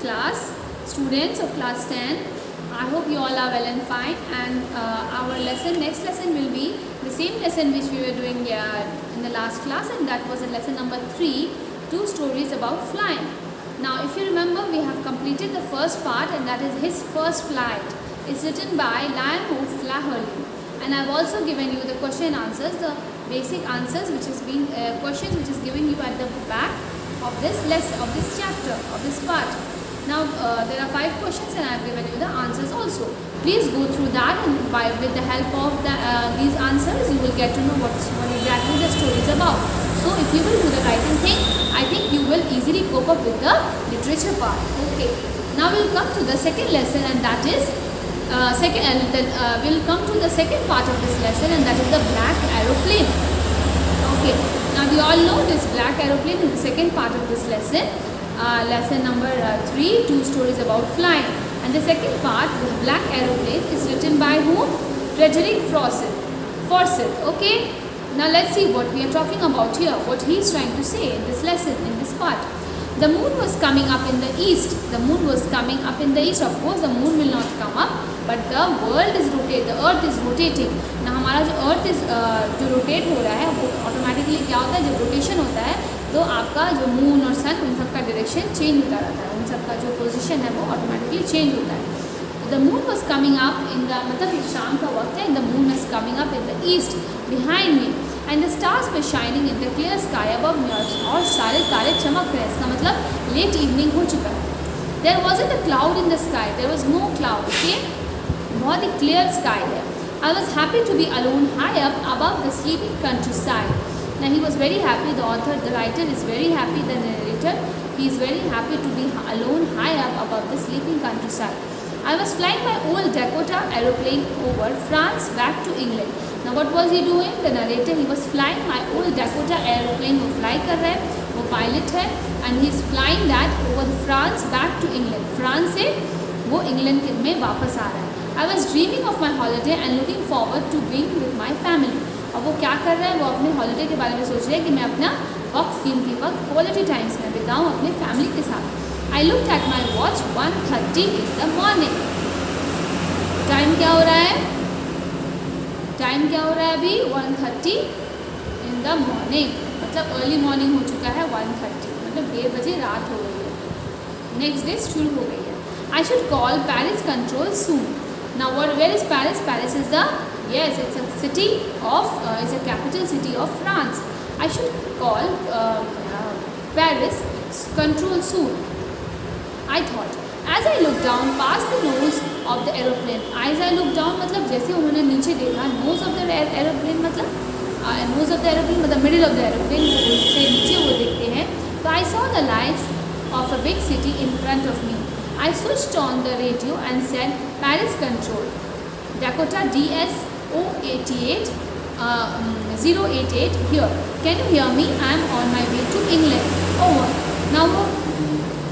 class, students of class 10. I hope you all are well and fine, and our next lesson will be the same lesson which we were doing in the last class, and that was a lesson number 3, 2 stories about flying. Now if you remember, we have completed the first part, and that is His First Flight. It's written by Lionel Flaherty, and I've also given you the question answers, the basic answers which has been questions which is given you at the back of this lesson, of this chapter, of this part. Now there are 5 questions and I have given you the answers also. Please go through that, and with the help of these answers you will get to know what exactly the story is about. So if you will do the writing thing, I think you will easily cope up with the literature part. Okay. Now we will come to the second lesson, and that is we'll come to the second part of this lesson, and that is the black aeroplane. Okay. Now we all know this black aeroplane is the second part of this lesson. Lesson number 3, 2 stories about flying, and the second part, the black aeroplane, is written by whom? Frederick Forsyth. Okay, now let's see what we are talking about here, what he is trying to say in this lesson, in this part. The moon was coming up in the east. The moon was coming up in the east. Of course the moon will not come up, but the world is rotating, the earth is rotating. ना हमारा जो earth is जो rotate हो रहा है, वो automatically क्या होता है, जब rotation होता है तो आपका जो मून और सन, उन सब का डायरेक्शन चेंज होता रहता है, उन सब का जो पोजीशन है वो ऑटोमेटिकली चेंज होता है. The moon was coming up in the, मतलब ये शाम का वक्त है, the moon is coming up in the east behind me, and the stars were shining in the clear sky above मी, और सारे तारे चमक रहे हैं. इसका मतलब लेट इवनिंग हो चुका है. There wasn't a cloud in the sky, there was no cloud. Okay, बहुत ही क्लियर स्काई है. I was happy to be alone high up above the sleeping countryside. Now he was very happy, the author, the writer is very happy, the narrator, he is very happy to be alone high up above the sleeping countryside. I was flying my old Dakota aeroplane over France back to England. Now what was he doing? The narrator, he was flying my old Dakota aeroplane, वो fly कर रहा है, वो pilot है, and he is flying that over France back to England. France से वो England में वापस आ रहा है. I was dreaming of my holiday and looking forward to being with my family. अब वो क्या कर रहा है, वो अपने हॉलीडे के बारे में सोच रहे हैं कि मैं अपना वक्त, कीमती वक्त, क्वालिटी टाइम्स में बिताऊँ अपने फैमिली के साथ. I looked at my watch 1:30 in the morning. Time क्या हो रहा है, टाइम क्या हो रहा है अभी? 1:30 इन द मॉर्निंग, मतलब अर्ली मॉर्निंग हो चुका है. 1:30 मतलब 1:30 बजे रात हो गई है, नेक्स्ट डे शुरू हो गई है. I should call Paris control soon. Now where is Paris? Paris is the, yes, it's a city of, it's a capital city of France. I should call Paris control soon, I thought. As I looked down past the nose of the aeroplane. As I looked down मतलब जैसे उन्होंने नीचे देखा, nose of the aeroplane मतलब nose of the aeroplane मतलब middle of the aeroplane, से नीचे वो देखते हैं. So I saw the lights of a big city in front of me. I switched on the radio and said, Paris control, Dakota DS088 088 here. Can you hear me? I am on my way to England. Over. Now वो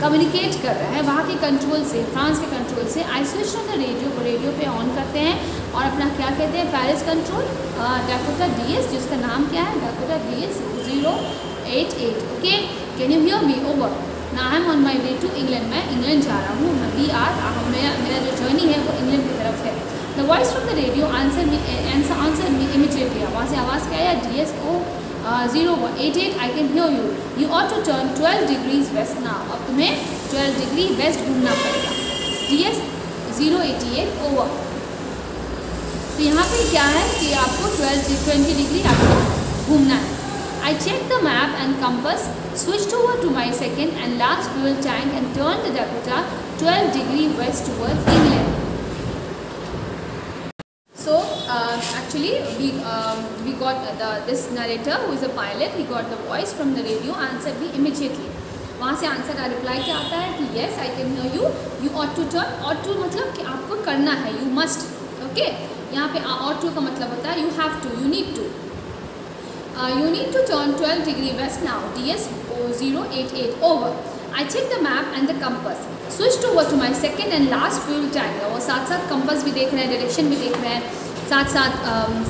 communicate कर रहा है वहाँ के control से, France के control से. I switch on the radio, वो रेडियो पे ऑन करते हैं और अपना क्या कहते हैं, पेरिस कंट्रोल डाकोटा DS, जिसका नाम क्या है, Dakota DS 088. Okay, can you hear me? Over. Now I am on my way to England, मैं इंग्लैंड जा रहा हूँ. मेरा जो जर्नी है वो इंग्लैंड की तरफ है. The voice from the radio answered me immediately. वहाँ से आवाज़ क्या है? DS088, I can hear you. You ought to turn 12 degrees west now. अब तुम्हें 12 डिग्री वेस्ट घूमना पड़ेगा. DS088 over. तो यहाँ पे क्या है कि आपको 20 डिग्री आपको घूमना है. I checked the map and compass, switched over to my second and last fuel tank and turned the Dakota 12 degree west towards England. So actually we got this narrator who is a pilot, he got the voice from the radio, answered me immediately. वहाँ से answer का reply क्या आता है कि yes I can hear you, you ought to turn. ought to मतलब कि आपको करना है, you must. okay, यहाँ पे ought to का मतलब होता है you have to, you need to. You need to turn 12 degree west now. DS088 over. I checked the map and the compass. Switched over to my second and last fuel tank. वो साथ साथ compass भी देख रहे हैं, direction भी देख रहे हैं, साथ साथ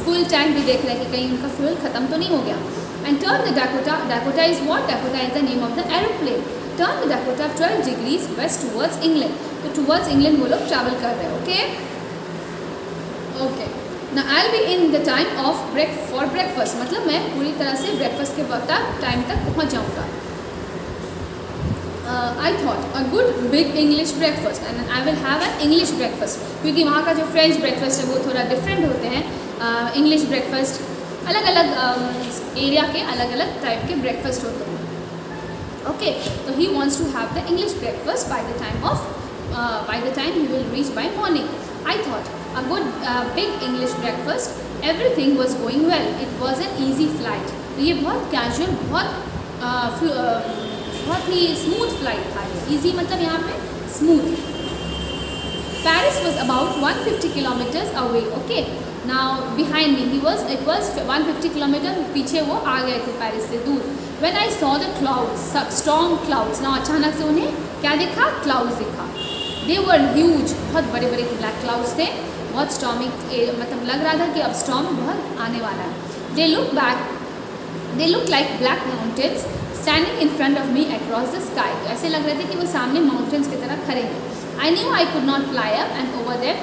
फ्यूल टैंक भी देख रहे हैं कि कहीं उनका फ्यूल ख़त्म तो नहीं हो गया. And turn the Dakota. Dakota is what? Dakota is the name of the aeroplane. Turn the Dakota 12 degrees west towards England. तो टूवर्ड्स इंग्लैंड वो लोग ट्रैवल कर रहे हैं। ओके ना I be in the time of breakfast, मतलब मैं पूरी तरह से ब्रेकफास्ट के वक्त टाइम तक पहुँच जाऊँगा। I thought a good big English breakfast and I will have an English breakfast, क्योंकि वहाँ का जो फ्रेंच ब्रेकफास्ट है वो थोड़ा डिफरेंट होते हैं। इंग्लिश ब्रेकफास्ट अलग अलग एरिया के अलग अलग टाइप के ब्रेकफास्ट होते हैं। ओके तो he wants to have the English breakfast by the time he will reach by morning. I thought a good big English breakfast, everything was going well, it was an easy flight। तो ये बहुत casual, बहुत ही smooth flight था। Easy मतलब यहाँ पे smooth. Paris was about 150 kilometres away. Okay now behind me it was 150 kilometre पीछे वो आ गए थे पेरिस से दूर। When I saw the clouds, storm clouds, ना अचानक से उन्हें क्या दिखा? क्लाउड्स दिखा। दे वर ह्यूज, बहुत बड़े बड़े ब्लैक क्लाउड्स थे, बहुत स्टॉर्मिंग, मतलब लग रहा था कि अब स्टॉर्म बहुत आने वाला है। They look like black mountains standing in front of me across the sky. तो ऐसे लग रहे थे कि वो सामने माउंटेन्स की तरह खड़े हैं। I knew I could not fly up and over them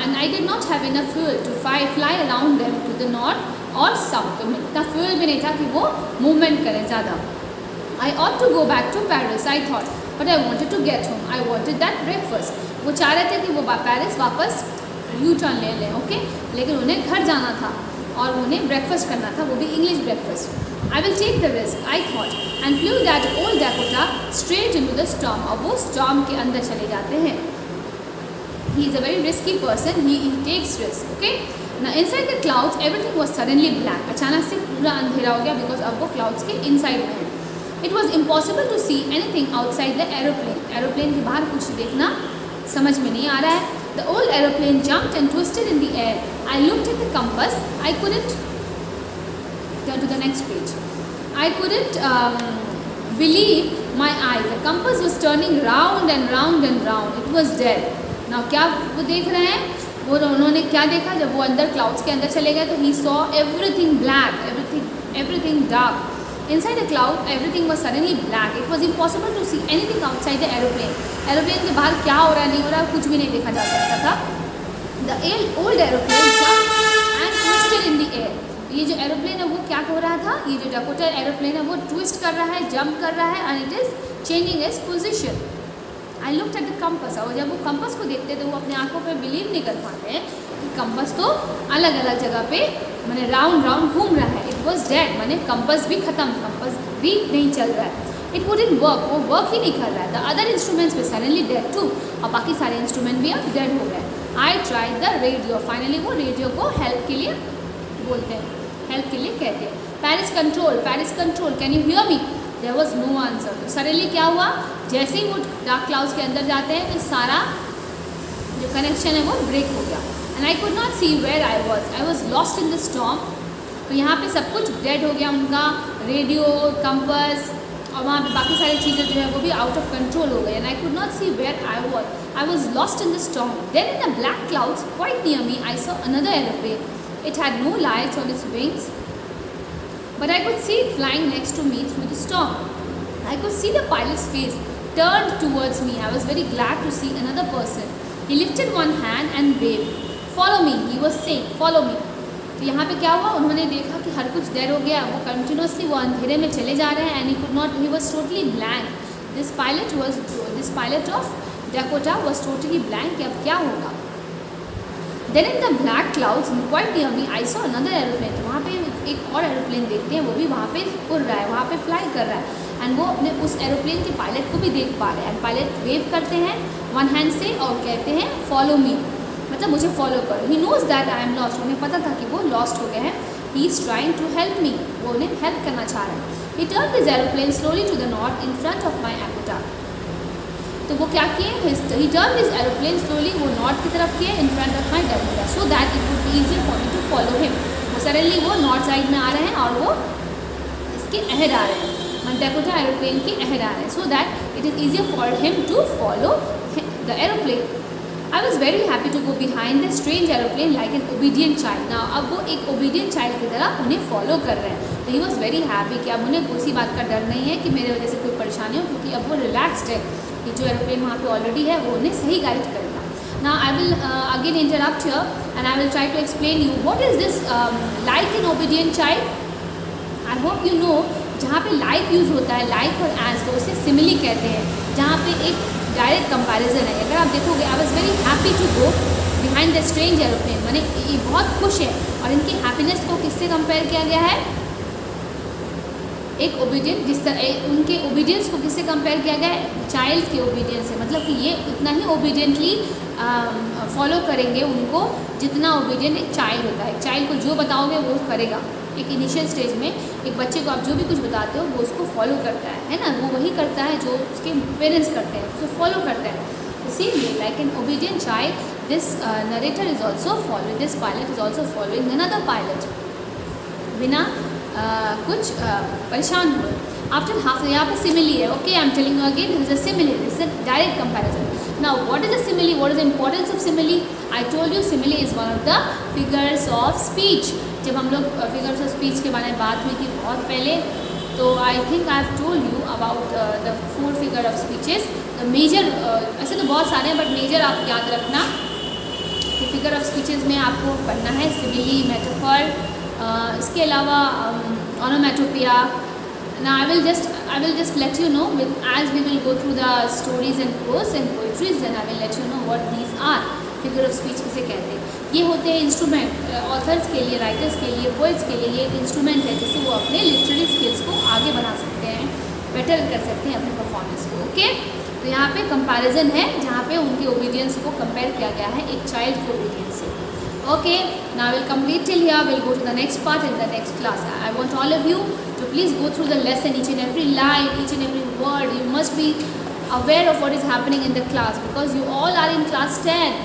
and I did not have enough fuel to fly around them to the north और साउथ। तो इतना फ्यूल भी नहीं था कि वो मूवमेंट करें ज़्यादा। I ought to go back to Paris I thought, but I wanted to get home, I wanted that breakfast. वो चाह रहे थे कि वो पेरिस वापस यू टर्न ले लें। ओके लेकिन उन्हें घर जाना था और उन्हें ब्रेकफास्ट करना था, वो भी English breakfast. I will take the risk, I thought, and flew that old Dakota straight into the storm। और वो storm के अंदर चले जाते हैं। He is a very risky person, he takes risk, okay? Now inside the clouds, everything was suddenly black। अचानक से पूरा अंधेरा हो गया because अब वो clouds के inside में है। It was impossible to see anything outside the aeroplane। Aeroplane के बाहर कुछ देखना समझ में नहीं आ रहा है। The old aeroplane jumped and twisted in the air। I looked at the compass, I couldn't turn to the next page। I couldn't believe my eyes। The compass was turning round and round and round। It was dead। Now क्या वो देख रहे हैं? वो उन्होंने क्या देखा? जब वो अंदर क्लाउड्स के अंदर चले गए तो he saw everything black, everything dark। Inside the cloud, everything was suddenly black। It was impossible to see anything outside the aeroplane। Aeroplane के बाहर क्या हो रहा है नहीं हो रहा कुछ भी नहीं देखा जा सकता था। The old aeroplane jumped and twisted in the air। ये जो एरोप्लेन है वो क्या हो रहा था? ये जो डकोटा एरोप्लेन है वो ट्विस्ट कर रहा है, जंप कर रहा है, and it is changing its position. I looked at the compass. और जब वो कंपस को देखते तो वो अपने आंखों पे बिलीव नहीं कर पाते हैं कि कंपस तो अलग अलग जगह पे मैंने राउंड घूम रहा है। इट वॉज डेड, मैंने कंपस भी ख़त्म, कंपस भी नहीं चल रहा है। इट वुडंट वर्क, वो वर्क ही नहीं कर रहा है। The other instruments were suddenly dead too. और बाकी सारे इंस्ट्रूमेंट भी अब डेड हो गए। I tried the radio. Finally वो रेडियो को हेल्प के लिए बोलते हैं, हेल्प के लिए कहते हैं। Paris control, can you hear me? There was no answer. तो सडनली क्या हुआ? जैसे ही वो डार्क क्लाउड्स के अंदर जाते हैं तो सारा जो कनेक्शन है वो ब्रेक हो गया। And I could not see where I was lost in the storm. तो यहाँ पे सब कुछ डेड हो गया, उनका रेडियो, कंपस और वहाँ पे बाकी सारी चीज़ें जो है वो भी आउट ऑफ कंट्रोल हो गई। And I could not see where I was lost in the storm. Then in the black clouds quite near me I saw another aeroplane. It had no lights on its wings, but I could see it flying next to me through the storm. I could see the pilot's face turned towards me. I was very glad to see another person. He lifted one hand and waved. Follow me, he was saying, follow me. तो यहाँ पे क्या हुआ? उन्होंने देखा कि हर कुछ dead हो गया, वो कंटिन्यूसली वो अंधेरे में चले जा रहे हैं, and he could not, he was totally blank. This pilot of Dakota was totally blank कि अब क्या होगा? Then in the black clouds quite near me I saw another aeroplane। तो वहाँ पे एक और एरोप्लेन देखते हैं, वो भी वहाँ पे उड़ रहा है, वहाँ पे फ्लाई कर रहा है। एंड वो अपने उस एरोप्लेन के पायलट को भी देख पा रहे हैं। एंड पायलट वेव करते हैं वन हैंड से और कहते हैं फॉलो मी, मतलब मुझे फॉलो करो। He knows that I am lost. उन्हें पता था कि वो लॉस्ट हो गए हैं। He is trying to help me, वो उन्हें हेल्प करना चाह रहे हैं। He turn this aeroplane slowly to the north in front of my Dakota. तो वो क्या किए? He turn this aeroplane slowly, वो नॉर्थ की तरफ किए in front of my Dakota so that it would be easier for me to follow him. वो suddenly वो नॉर्थ साइड में आ रहे हैं और वो इसके अहेड आ रहे हैं, डेकोटा एरोप्लेन के अहेड आ रहे हैं, so that it is easier for him to follow the aeroplane. I was very happy to go behind the strange aeroplane like an obedient child। Now अब वो एक obedient child की तरह उन्हें फॉलो कर रहे हैं। तो ही वॉज वेरी हैप्पी कि अब उन्हें किसी बात का डर नहीं है कि मेरे वजह से कोई परेशानी हो, क्योंकि अब वो रिलैक्सड है कि जो एरोप्लेन वहाँ पे ऑलरेडी है वो उन्हें सही गाइड करेगा. Now I will again interrupt here and I will try to explain you what is this like an obedient child. I hope you know जहाँ पे like यूज़ होता है, like और as, तो उसे simile कहते हैं, जहाँ पे एक डायरेक्ट कंपैरिजन है. अगर आप देखोगे I was very happy to go behind the strange aeroplane, माने ये बहुत खुश है, और इनकी हैप्पीनेस को किससे कंपेयर किया गया है? एक ओबीडियंट, जिस तरह उनके ओबीडियंस को किससे कंपेयर किया गया है? चाइल्ड के ओबीडियंस से. मतलब कि ये उतना ही ओबीडियंटली फॉलो करेंगे उनको जितना ओबीडियंट एक चाइल्ड होता है. चाइल्ड को जो बताओगे वो करेगा. एक इनिशियल स्टेज में एक बच्चे को आप जो भी कुछ बताते हो वो उसको फॉलो करता है ना, वो वही करता है जो उसके पेरेंट्स करते हैं, उसको फॉलो करता है. इसीलिए like an obedient child this narrator is also following, this pilot is also following another pilot बिना कुछ परेशान हुए. आफ्टर हाफ, यहाँ पे सिमिली है. Okay, I am telling you again, this is a simile, this is a direct comparison. Now what is a simile, what is the importance of simile? I told you simile is one of the figures of speech. जब हम लोग figures of speech के बारे में बात हुई थी बहुत पहले, तो I think I have told you about the 4 figure of speeches. The major, ऐसे तो बहुत सारे हैं बट मेजर आप याद रखना कि फिगर ऑफ स्पीचेस में आपको पढ़ना है सिमिली, मेटाफर, इसके अलावा onomatopoeia. Now I will just let you know as we will go through the stories and prose and poetries, then I will let you know what these are. Figure of speech किसे कहते हैं? ये होते हैं instrument, authors के लिए, writers के लिए, पोइट्स के लिए ये एक इंस्ट्रूमेंट है जिससे वो अपने लिटरेरी स्किल्स को आगे बढ़ा सकते हैं, बेटर कर सकते हैं अपने परफॉर्मेंस को. ओके, तो यहाँ पे कंपैरिजन है जहाँ पे उनके ओबीडियंस को कंपेयर किया गया है एक चाइल्ड के ओबीडियंस से. Okay, now we'll complete till here. We'll go to the next part in the next class. I want all of you to please go through the lesson, each and every line, each and every word. You must be aware of what is happening in the class because you all are in class 10.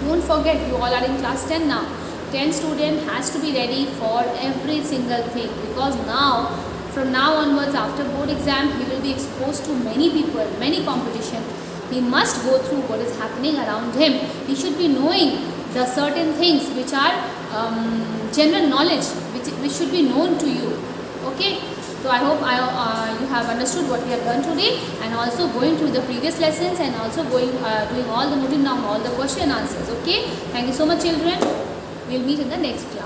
Don't forget, you all are in class 10 now. 10 student has to be ready for every single thing because now, from now onwards, after board exam, he will be exposed to many people, many competition. He must go through what is happening around him. He should be knowing the certain things which are general knowledge which should be known to you. Okay, so I hope you have understood what we have done today and also going through the previous lessons and also doing all the noting down all the question answers. Okay, thank you so much children. We'll meet in the next class.